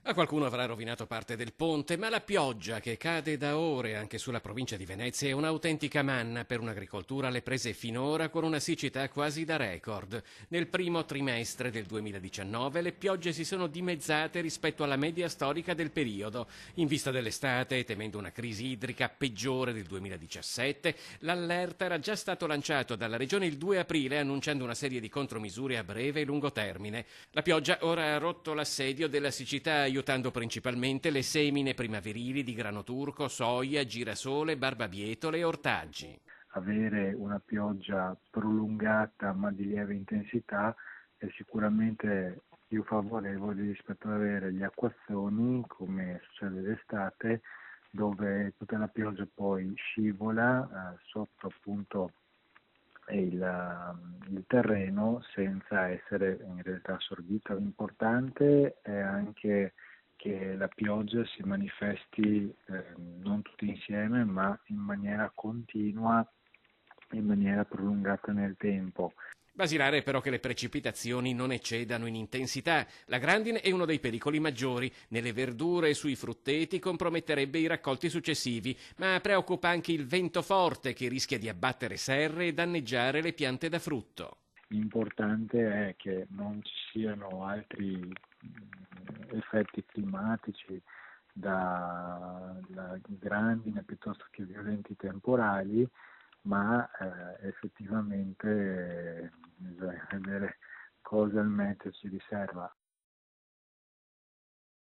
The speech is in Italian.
A qualcuno avrà rovinato parte del ponte, ma la pioggia che cade da ore anche sulla provincia di Venezia è un'autentica manna per un'agricoltura alle prese finora con una siccità quasi da record. Nel primo trimestre del 2019 le piogge si sono dimezzate rispetto alla media storica del periodo. In vista dell'estate e temendo una crisi idrica peggiore del 2017, l'allerta era già stato lanciato dalla regione il 2 aprile annunciando una serie di contromisure a breve e lungo termine. La pioggia ora ha rotto l'assedio della siccità aiutando principalmente le semine primaverili di grano turco, soia, girasole, barbabietole e ortaggi. Avere una pioggia prolungata ma di lieve intensità è sicuramente più favorevole rispetto ad avere gli acquazzoni, come succede d'estate, dove tutta la pioggia poi scivola sotto appunto il terreno senza essere in realtà assorbita. L'importante è anche che la pioggia si manifesti non tutti insieme, ma in maniera continua, in maniera prolungata nel tempo. Basilare è però che le precipitazioni non eccedano in intensità. La grandine è uno dei pericoli maggiori. Nelle verdure e sui frutteti comprometterebbe i raccolti successivi, ma preoccupa anche il vento forte che rischia di abbattere serre e danneggiare le piante da frutto. L'importante è che non ci siano altri effetti climatici da grandine piuttosto che violenti temporali, ma effettivamente bisogna vedere cosa il meteo ci riserva.